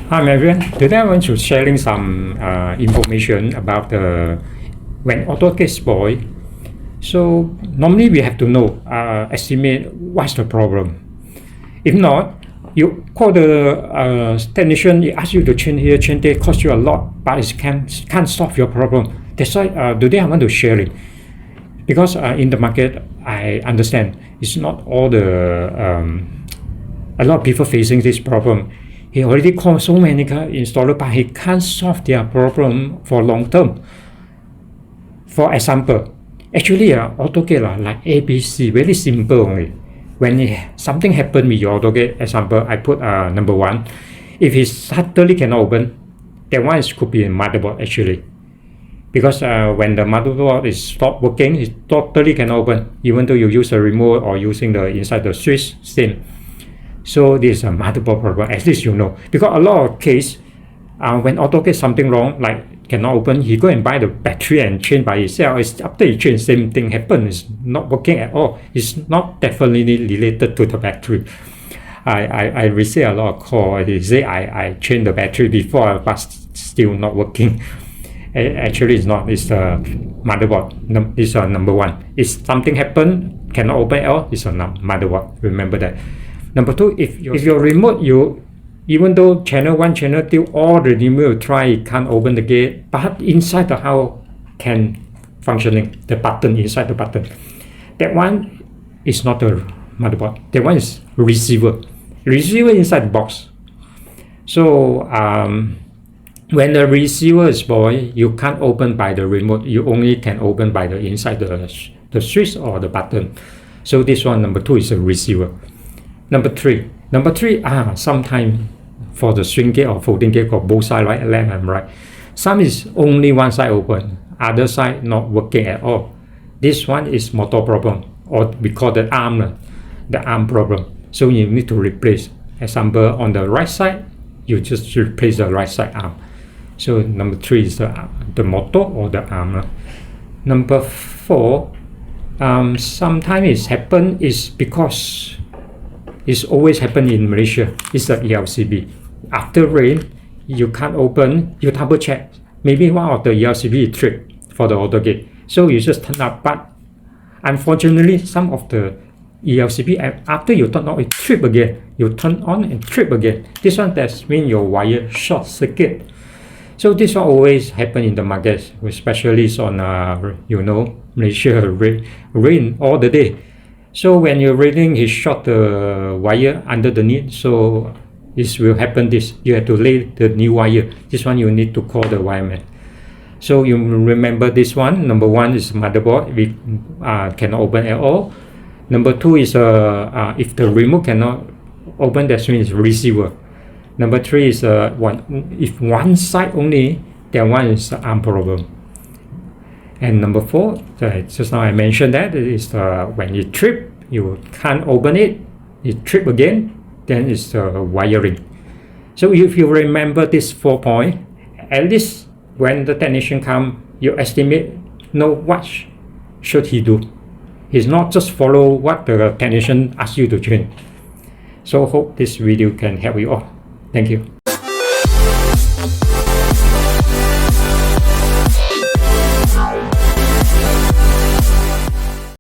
Hi everyone, today I want to sharing some information about when Autogate spoil. So normally we have to know, estimate what's the problem. If not, you call the technician, he asks you to change here, change there, cost you a lot, but it can't solve your problem. That's why today I want to share it. Because in the market, I understand it's not all a lot of people facing this problem. He already called so many car installers, but he can't solve their problem for long term. For example, actually Autogate like ABC, very simple only. When something happened with your Autogate, example, I put number 1. If it suddenly cannot open, that one could be a motherboard actually. Because when the motherboard is stopped working, it totally cannot open, even though you use a remote or using the inside the switch same. So this is a motherboard problem, at least you know. Because a lot of case, when Autogate something wrong, like cannot open, he go and buy the battery and change by himself. It's after he change, same thing happen. It's not working at all. It's not definitely related to the battery. I receive a lot of call. They say I changed the battery before, but still not working. Actually, it's not. It's the motherboard. It's number 1. If something happen, cannot open at all, it's a motherboard. Remember that. Number 2, if your remote, even though channel 1, channel 2, all the remote try, it can't open the gate, but inside the house can functioning, the button inside the button. That one is not a motherboard. That one is receiver. Receiver inside the box. So when the receiver is spoiled, you can't open by the remote. You only can open by the inside the switch or the button. So this one, number 2, is a receiver. Number 3, sometimes for the swing gate or folding gate, got both sides, right, left and right. Some is only one side open, other side not working at all. This one is motor problem, or we call the arm problem. So you need to replace. Example, on the right side, you just replace the right side arm. So number 3 is the motor or the arm. Number 4, sometimes it's happen is because it's always happen in Malaysia. It's the ELCB. After rain, you can't open, you double check. Maybe one of the ELCB is tripped for the Autogate. So you just turn up. But unfortunately, some of the ELCB, after you turn on, it trip again. You turn on and trip again. This one, that means your wire short circuit. So this one always happen in the market, especially on Malaysia rain all the day. So when you're reading, he short the wire under the knee. So this will happen. You have to lay the new wire. This one you need to call the wireman. So you remember this one. Number 1 is motherboard. We cannot open at all. Number 2 is if the remote cannot open, that means receiver. Number 3 is if one side only, that one is the arm problem. And number 4, just now I mentioned that, is when you trip, you can't open it, you trip again, then it's the wiring. So if you remember this 4 points, at least when the technician come, you estimate, know what should he do. He's not just follow what the technician asks you to change. So hope this video can help you all. Thank you.